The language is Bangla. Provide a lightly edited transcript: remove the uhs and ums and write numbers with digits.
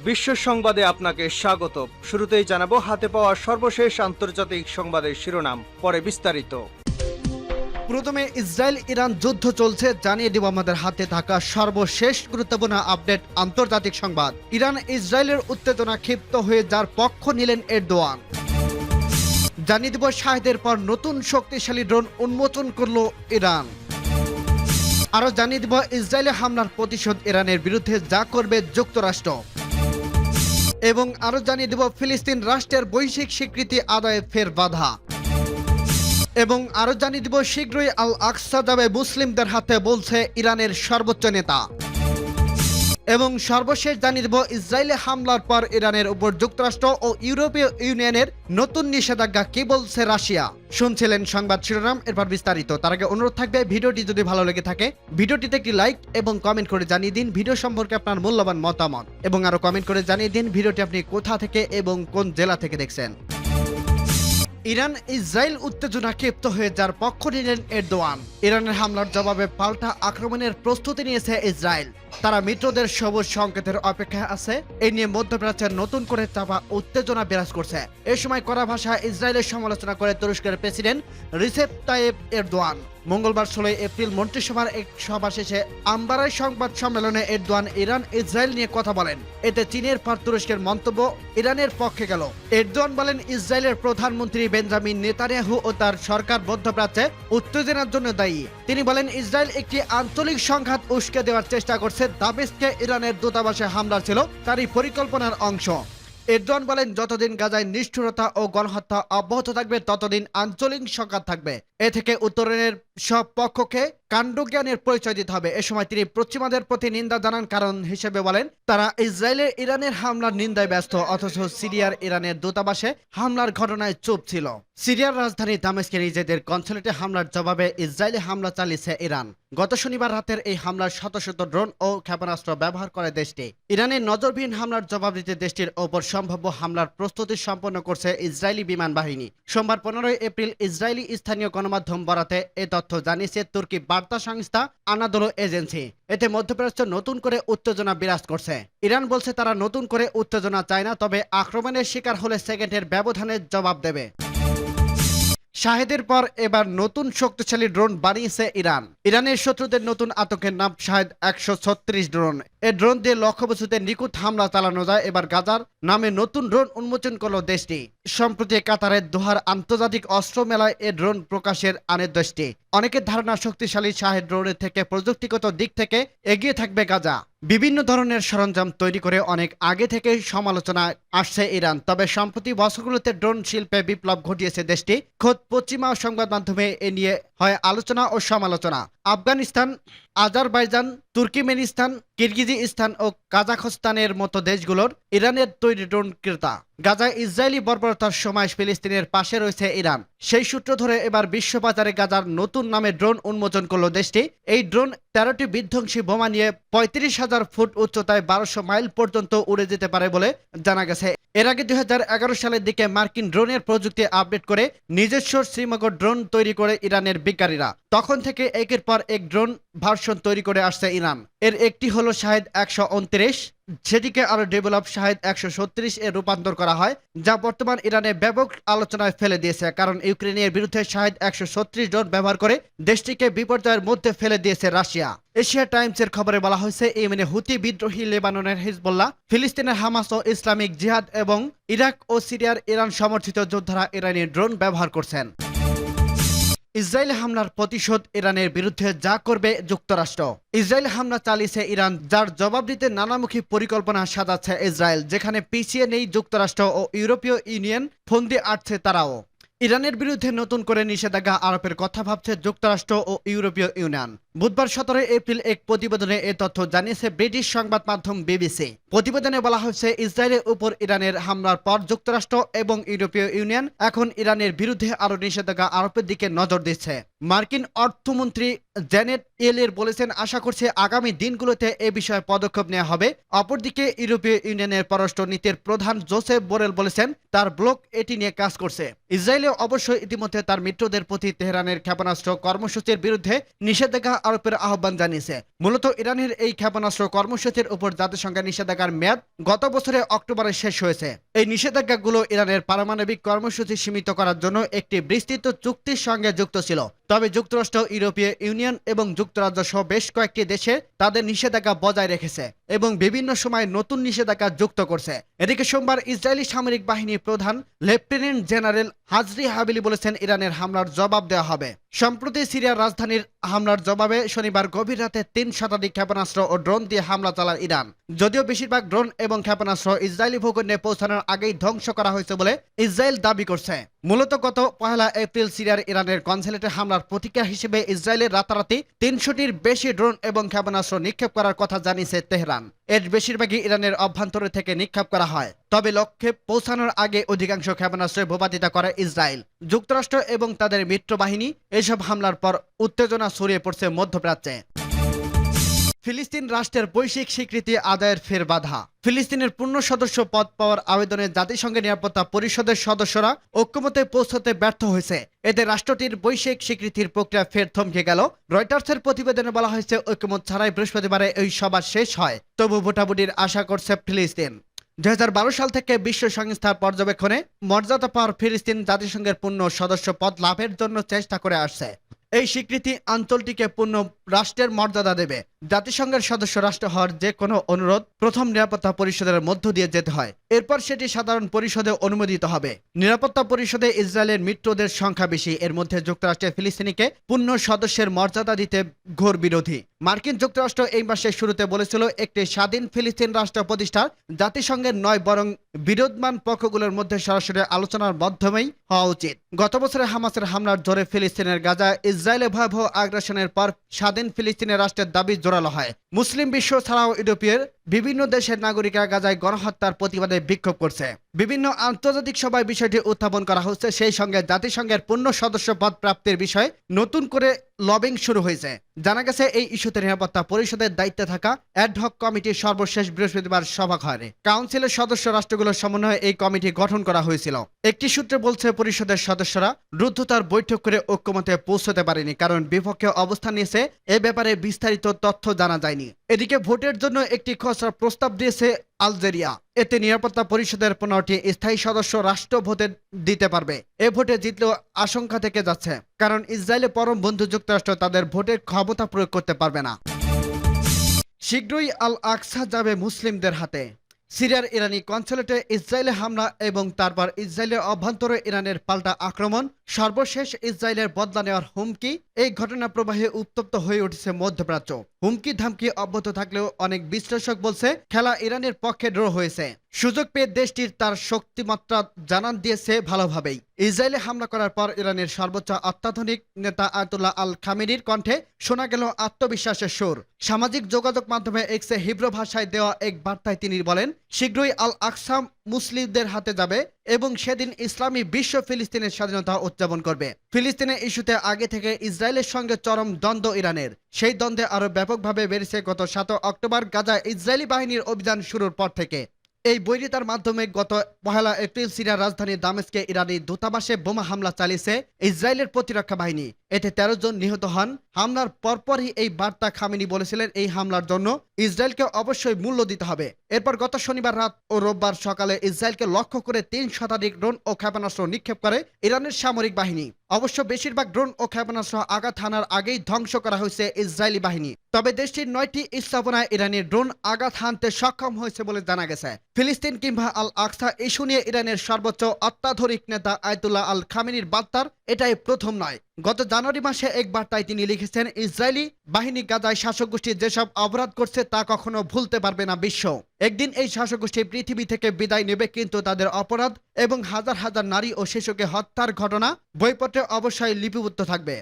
বিশ্ব সংবাদে আপনাকে স্বাগত। শুরুতেই জানাবো হাতে পাওয়া সর্বশেষ আন্তর্জাতিক সংবাদের শিরোনাম, পরে বিস্তারিত। প্রথমে ইসরায়েল ইরান যুদ্ধ চলছে, জানিয়ে দেব আমাদের হাতে থাকা সর্বশেষ গুরুত্বপূর্ণ আপডেট আন্তর্জাতিক সংবাদ। ইরান ইসরায়েলের উত্তেজনা ক্ষিপ্ত হয়ে যার পক্ষ নিলেন এরদোয়ান। জানিয়ে দেব শাহেদের পর নতুন শক্তিশালী ড্রোন উন্মোচন করল ইরান। আরো জানিয়ে দেব ইসরায়েলে হামলার প্রতিশোধ ইরানের বিরুদ্ধে যা করবে যুক্তরাষ্ট্র। এবং আরো জানিয়ে দেব ফিলিস্তিন রাষ্ট্রের বৈশ্বিক স্বীকৃতি আদায়ে ফের বাধা। এবং আরো জানিয়ে দিব শীঘ্রই আল আকসা যাবে মুসলিমদের হাতে, বলছে ইরানের সর্বোচ্চ নেতা। এবং সর্বশেষ জানিয়ে দিব ইসরায়েলে হামলার পর ইরানের উপর যুক্তরাষ্ট্র ও ইউরোপীয় ইউনিয়নের নতুন নিষেধাজ্ঞা কি বলছে রাশিয়া। শুনছিলেন সংবাদ শিরোনাম, এরপর বিস্তারিত। তার আগে অনুরোধ থাকবে ভিডিওটি যদি ভালো লেগে থাকে ভিডিওটিতে একটি লাইক এবং কমেন্ট করে জানিয়ে দিন ভিডিও সম্পর্কে আপনার মূল্যবান মতামত, এবং আরো কমেন্ট করে জানিয়ে দিন ভিডিওটি আপনি কোথা থেকে এবং কোন জেলা থেকে দেখছেন। ইরান ইসরায়েল উত্তেজনা ক্ষিপ্ত হয়ে যার পক্ষ নিলেন এরদোয়ান। ইরানের হামলার জবাবে পাল্টা আক্রমণের প্রস্তুতি নিয়েছে ইসরায়েল। তারা মিত্রদের সবুজ সংকেতের অপেক্ষায় আছে। এই নিয়ে মধ্যপ্রাচ্যের নতুন করে চাপা উত্তেজনা বিরাজ করছে। এ সময় কড়া ভাষায় ইসরায়েলের সমালোচনা করে তুরস্কের প্রেসিডেন্ট রিসেপ তাইয়েপ এরদোয়ান। মঙ্গলবার 16 এপ্রিল মন্ত্রিসভার এক সভা শেষে আম্বারায় সংবাদ সম্মেলনে এরদোয়ান ইরান ইসরায়েল নিয়ে কথা বলেন। এতে চীনের পর তুরস্কের মন্তব্য ইরানের পক্ষে গেল। এরদোয়ান বলেন ইসরায়েলের প্রধানমন্ত্রী বেঞ্জামিন নেতানিয়াহু ও তার সরকার মধ্যপ্রাচ্যে উত্তেজনার জন্য দায়ী। তিনি বলেন ইসরায়েল একটি আঞ্চলিক সংঘাত উস্কে দেওয়ার চেষ্টা করছে। দামেস্কে ইরানের দূতাবাসে হামলা ছিল তারই পরিকল্পনার অংশ। এরদোয়ান বলেন যতদিন গাজায় নিষ্ঠুরতা ও গণহত্যা অব্যাহত থাকবে ততদিন আঞ্চলিক সংঘাত থাকবে। এ থেকে উত্তরণের সব পক্ষকে কাণ্ডজ্ঞানের পরিচয় দিতে হবে। এ সময় তিনি পশ্চিমাদের প্রতি নিন্দা জানান, কারণ হিসেবে বলেন তারা ইসরায়েলের ইরানের হামলার নিন্দায় ব্যস্ত, অথচ সিরিয়ার ইরানের দূতাবাসে হামলার ঘটনায় চুপ ছিল। সিরিয়ার রাজধানী দামেস্কে নিজেদের কনসুলেটে হামলার জবাবে ইসরায়েলে হামলা চালিয়েছে ইরান। গত শনিবার রাতের এই হামলার শত শত ড্রোন ও ক্ষেপণাস্ত্র ব্যবহার করে দেশটি। ইরানের নজরবিহীন হামলার জবাব দিতে দেশটির ওপর সম্ভাব্য হামলার প্রস্তুতি সম্পন্ন করছে ইসরায়েলি বিমান বাহিনী। সোমবার 15 এপ্রিল ইসরায়েলি স্থানীয় গণমাধ্যম বরাতে এ তথ্য জানিয়েছে তুর্কি বার্তা সংস্থা আনাদোলো এজেন্সি। এতে মধ্যপ্রাচ্য নতুন করে উত্তেজনা বিরাজ করছে। ইরান বলছে তারা নতুন করে উত্তেজনা চায় না, তবে আক্রমণের শিকার হলে সেকেন্ডের ব্যবধানে জবাব দেবে। শাহেদের পর এবার নতুন শক্তিশালী ড্রোন বানিয়েছে ইরান। ইরানের শত্রুদের নতুন আতঙ্কের নাম শাহেদ 136 ড্রোন। এই ড্রোন দিয়ে লক্ষ্যবস্তুতে নিখুঁত হামলা চালানো যায়। এবার গাজার নামে নতুন ড্রোন উন্মোচন করল দেশটি। সম্প্রতি কাতারের দোহার আন্তর্জাতিক অস্ত্র মেলায় এ ড্রোন প্রকাশের আনে দেশটি। অনেকের ধারণা শক্তিশালী শাহেদ ড্রোনের থেকে প্রযুক্তিগত দিক থেকে এগিয়ে থাকবে গাজা। বিভিন্ন ধরনের সরঞ্জাম তৈরি করে অনেক আগে থেকে সমালোচনা আসছে ইরান, তবে সম্প্রতি বছরগুলোতে ড্রোন শিল্পে বিপ্লব ঘটিয়েছে দেশটি। খোদ পশ্চিমা সংবাদ মাধ্যমে এ নিয়ে হয় আলোচনা ও সমালোচনা। আফগানিস্তান, আজারবাইজান, তুর্কিমেনিস্তান, কিরগিজস্তান ও কাজাখস্তানের মতো দেশগুলোর ইরানের তৈরি ড্রোন ক্রেতা। গাজায় ইসরায়েলি বর্বরতার সময় ফিলিস্তিনের পাশে রয়েছে ইরান। সেই সূত্র ধরে এবার বিশ্ববাজারে গাজার নতুন নামে ড্রোন উন্মোচন করল দেশটি। এই ড্রোন 13টি বিধ্বংসী বোমা নিয়ে 35,000 ফুট উচ্চতায় 1200 মাইল পর্যন্ত উড়ে যেতে পারে বলে জানা গেছে। এর আগে 2011 সালের দিকে মার্কিন ড্রোনের প্রযুক্তি আপডেট করে নিজস্ব শ্রীমগর ড্রোন তৈরি করে ইরানের বিজ্ঞানীরা। তখন থেকে একের পর এক ড্রোন ভার্সন তৈরি করে আসছে ইরান। এর একটি হলো শাহেদ 129, সেটিকে আরো ডেভেলপ শাহেদ 136 এ রূপান্তর করা হয়, যা বর্তমান ইরানে ব্যাপক আলোচনায় ফেলে দিয়েছে, কারণ ইউক্রেনের বিরুদ্ধে শাহেদ 136 ড্রোন ব্যবহার করে দেশটিকে বিপর্যয়ের মধ্যে ফেলে দিয়েছে রাশিয়া। এশিয়া টাইমসের খবরে বলা হয়েছে ইয়েমেনে হুতি বিদ্রোহী, লেবাননের হিজবুল্লাহ, ফিলিস্তিনের হামাস ও ইসলামিক জিহাদ এবং ইরাক ও সিরিয়ার ইরান সমর্থিত যোদ্ধারা ইরানি ড্রোন ব্যবহার করছেন। ইসরায়েল হামলার প্রতিশোধ ইরানের বিরুদ্ধে যা করবে যুক্তরাষ্ট্র। ইসরায়েল হামলা চালিয়েছে ইরান, যার জবাব দিতে নানামুখী পরিকল্পনা সাজাচ্ছে ইসরায়েল, যেখানে পিছিয়ে নেই যুক্তরাষ্ট্র ও ইউরোপীয় ইউনিয়ন, ফন্দি আটছে তারাও। ইরানের বিরুদ্ধে নতুন করে নিষেধাজ্ঞা আরোপের কথা ভাবছে যুক্তরাষ্ট্র ও ইউরোপীয় ইউনিয়ন। বুধবার 17 এপ্রিল এক প্রতিবেদনে এ তথ্য জানিয়েছে ব্রিটিশ সংবাদ মাধ্যম বিবিসি। প্রতিবেদনে বলা হয়েছে ইসরায়েলের উপর ইরানের হামলার পর যুক্তরাষ্ট্র এবং ইউরোপীয় ইউনিয়ন এখন ইরানের বিরুদ্ধে আরো নিষেধাজ্ঞা আরোপের দিকে নজর দিচ্ছে। মার্কিন অর্থমন্ত্রী জ্যানেট ইয়েলেন বলেছেন, আশা করছে আগামী দিনগুলোতে এ বিষয়ে পদক্ষেপ নেওয়া হবে। অপরদিকে ইউরোপীয় ইউনিয়নের পররাষ্ট্র নীতির প্রধান জোসেফ বোরেল বলেছেন তার ব্লক এটি নিয়ে কাজ করছে। ইসরায়েলে অবশ্যই ইতিমধ্যে তার মিত্রদের প্রতি তেহরানের ক্ষেপণাস্ত্র কর্মসূচির বিরুদ্ধে নিষেধাজ্ঞা আরোপের আহ্বান জানিয়েছে। মূলত ইরানের এই ক্ষেপণাস্ত্র কর্মসূচির উপর জাতিসংঘের নিষেধাজ্ঞার মেয়াদ গত বছরের অক্টোবরে শেষ হয়েছে। এই নিষেধাজ্ঞাগুলো ইরানের পারমাণবিক কর্মসূচি সীমিত করার জন্য একটি বিস্তৃত চুক্তির সঙ্গে যুক্ত ছিল। তবে যুক্তরাষ্ট্র, ইউরোপীয় ইউনিয়ন এবং যুক্তরাজ্য সহ বেশ কয়েকটি দেশে তাদের নিষেধাজ্ঞা বজায় রেখেছে এবং বিভিন্ন সময় নতুন নিষেধাজ্ঞা যুক্ত করছে। এদিকে সোমবার ইসরায়েলি সামরিক বাহিনীর প্রধান লেফটেন্যান্ট জেনারেল হাজরি হাবিলি বলেছেন, ইরানের হামলার জবাব দেওয়া হবে। সম্প্রতি সিরিয়ার রাজধানীর হামলার জবাবে শনিবার গভীর রাতে 3 শতাধিক ক্ষেপণাস্ত্র ও ড্রোন দিয়ে হামলা চালায় ইরান। যদিও বেশিরভাগ ড্রোন এবং ক্ষেপণাস্ত্র ইসরায়েলি ভূখণ্ডে পৌঁছানোর আগেই ধ্বংস করা হয়েছে বলে ইসরায়েল দাবি করছে। মূলত গত 1 এপ্রিল সিরিয়ার ইরানের কনসুলেটে হামলার প্রতিক্রিয়া হিসেবে ইসরায়েলের রাতারাতি 300টির বেশি ড্রোন এবং ক্ষেপণাস্ত্র নিক্ষেপ করার কথা জানিয়েছে তেহরান। এর বেশিরভাগই ইরানের অভ্যন্তরে থেকে নিক্ষেপ করা হয়। তবে লক্ষ্যে পৌঁছানোর আগে অধিকাংশ ক্ষেপণাস্ত্রে ভূপাতিতা করে ইসরায়েল। যুক্তরাষ্ট্র এবং তাদের মিত্র বাহিনী এসব হামলার পর উত্তেজনা ছড়িয়ে পড়ছে মধ্যপ্রাচ্যে। ফিলিস্তিন রাষ্ট্রের বৈশ্বিক স্বীকৃতি আদায়ের ফের বাধা। ফিলিস্তিনের পূর্ণ সদস্য পদ পাওয়ার আবেদনে জাতিসংঘের নিরাপত্তা পরিষদের সদস্যরা ঐক্যমতে পৌঁছতে ব্যর্থ হয়েছে। এতে রাষ্ট্রটির বৈশ্বিক স্বীকৃতির প্রক্রিয়া ফের থমকে গেল। রয়টার্সের প্রতিবেদনে বলা হয়েছে, ঐক্যমত ছাড়াই বৃহস্পতিবারে এই সভা শেষ হয়। তবু ভোটাভুটির আশা করছে ফিলিস্তিন। 2012 সাল থেকে বিশ্ব সংস্থার পর্যবেক্ষণে মর্যাদা পাওয়ার ফিলিস্তিন জাতিসংঘের পূর্ণ সদস্য পদ লাভের জন্য চেষ্টা করে আসছে। এই স্বীকৃতি অঞ্চলটিকে পূর্ণ রাষ্ট্রের মর্যাদা দেবে। জাতিসংঘের সদস্য রাষ্ট্র হওয়ার যে কোনো অনুরোধ প্রথম নিরাপত্তা পরিষদের মধ্য দিয়ে যেতে হয়। এরপর সেটি সাধারণ পরিষদে অনুমোদিত হবে। নিরাপত্তা পরিষদে ইসরায়েলের মিত্রদের সংখ্যা বেশি। এর মধ্যে যুক্তরাষ্ট্রের ফিলিস্তিনিকে পূর্ণ সদস্যের মর্যাদা দিতে ঘোর বিরোধী। মার্কিন যুক্তরাষ্ট্র এই মাসের শুরুতে বলেছিল, একটি স্বাধীন ফিলিস্তিন রাষ্ট্র প্রতিষ্ঠার জাতিসংঘের নয় বরং বিরোধমান পক্ষগুলোর মধ্যে সরাসরি আলোচনার মাধ্যমেই হওয়া উচিত। গত বছরে হামাসের হামলার জোরে ফিলিস্তিনের গাজা ইসরায়েলে ভয়াবহ আগ্রাসনের পর স্বাধীন ফিলিস্তিনের রাষ্ট্রের দাবি জোরালো হয়। মুসলিম বিশ্ব ছাড়াও ইউরোপীয় বিভিন্ন দেশের নাগরিকরা গাজায় গণহত্যার প্রতিবাদে বিক্ষোভ করছে। বিভিন্ন আন্তর্জাতিক সভায় বিষয়টি উত্থাপন করা হচ্ছে। সেই সঙ্গে জাতিসংঘের পূর্ণ সদস্য পদ প্রাপ্তির বিষয়ে নতুন করে লবিং শুরু হয়েছে। জানা গেছে, এই ইস্যুতে নিরাপত্তা পরিষদের দায়িত্বে থাকা অ্যাডহক কমিটির সর্বশেষ বৃহস্পতিবার সভা হয়। কাউন্সিলের সদস্য রাষ্ট্রগুলোর সমন্বয়ে এই কমিটি গঠন করা হয়েছিল। একটি সূত্রে বলছে, পরিষদের সদস্যরা রুদ্ধতার বৈঠক করে ঐক্যমতে পৌঁছতে পারেনি, কারণ বিপক্ষে অবস্থান নিয়েছে। এ ব্যাপারে বিস্তারিত তথ্য জানা যায়নি। এদিকে ভোটের জন্য একটি খসড়া প্রস্তাব দিয়েছে আলজেরিয়া। এতে নিরাপত্তা পরিষদের 15টি স্থায়ী সদস্য রাষ্ট্র ভোটে দিতে পারবে। এ ভোটে জিতলেও আশঙ্কা থেকে যাচ্ছে, কারণ ইসরায়েলের পরম বন্ধু যুক্তরাষ্ট্র তাদের ভোটের ক্ষমতা প্রয়োগ করতে পারবে না। শীঘ্রই আল আকসা যাবে মুসলিমদের হাতে। সিরিয়ার ইরানি কনসুলেটে ইসরায়েলে হামলা এবং তারপর ইসরায়েলের অভ্যন্তরে ইরানের পাল্টা আক্রমণ, সর্বশেষ ইসরায়েলের বদলা নেওয়ার হুমকি, এই ঘটনা প্রবাহে উত্তপ্ত হয়ে উঠেছে মধ্যপ্রাচ্য। হুমকি ধামকি অব্যাহত থাকলেও অনেক বিশ্লেষক বলছে, খেলা ইরানের পক্ষে ড্র হয়েছে। সুযোগ পেয়ে দেশটির তার শক্তিমাত্রা জানান দিয়েছে ভালোভাবেই। ইসরায়েলে হামলা করার পর ইরানের সর্বোচ্চ অত্যাধুনিক নেতা আয়াতুল্লাহ আল খামেনির কণ্ঠে শোনা গেল আত্মবিশ্বাসের সুর। সামাজিক যোগাযোগ মাধ্যমে এক্সে হিব্রু ভাষায় দেওয়া এক বার্তায় তিনি বলেন, শীঘ্রই আল আকসা মুসলিমদের হাতে যাবে এবং সেদিন ইসলামী বিশ্ব ফিলিস্তিনের স্বাধীনতা উদযাপন করবে। ফিলিস্তিনের ইস্যুতে আগে থেকে ইসরায়েলের সঙ্গে চরম দ্বন্দ্ব ইরানের। সেই দ্বন্দ্বে আরো ব্যাপকভাবে বেড়েছে গত 7 অক্টোবর গাজায় ইসরায়েলি বাহিনীর অভিযান শুরুর পর থেকে। এই বৈরিতার মাধ্যমে গত 1 এপ্রিল সিরিয়ার রাজধানী দামেস্কে ইরানি দূতাবাসে বোমা হামলা চালিয়েছে ইসরায়েলের প্রতিরক্ষা বাহিনী। এতে 13 জন নিহত হন। হামলার পরপরই এই বার্তা খামেনি বলেছিলেন, এই হামলার জন্য ইসরায়েলকে অবশ্যই মূল্য দিতে হবে। এরপর গত শনিবার রাত ও রোববার সকালে ইসরায়েলকে লক্ষ্য করে 3 শতাধিক ড্রোন ও ক্ষেপণাস্ত্র নিক্ষেপ করে ইরানের সামরিক বাহিনী। অবশ্য বেশিরভাগ ড্রোন ও ক্ষেপণাস্ত্র আঘাত হানার আগেই ধ্বংস করা হয়েছে ইসরায়েলি বাহিনী। তবে দেশটির 9টি স্থাপনায় ইরানি ড্রোন আঘাত হানতে সক্ষম হয়েছে বলে জানা গেছে। ফিলিস্তিন কিংবা আল আকসা ইস্যু নিয়ে ইরানের সর্বোচ্চ অত্যাধুনিক নেতা আয়াতুল্লাহ আল খামেনির বার্তার এটাই প্রথম নয়। গত জানুয়ারি মাসে এক বার্তায় তিনি লিখেছেন, ইসরায়েলি বাহিনী গাজায় শাসক গোষ্ঠী যেসব অপরাধ করছে তা কখনো ভুলতে পারবে না বিশ্ব। একদিন এই শাসক গোষ্ঠী পৃথিবী থেকে বিদায় নেবে, কিন্তু তাদের অপরাধ এবং হাজার হাজার নারী ও শিশুকে হত্যার ঘটনা বইপত্রে অবশ্যই লিপিবদ্ধ থাকবে।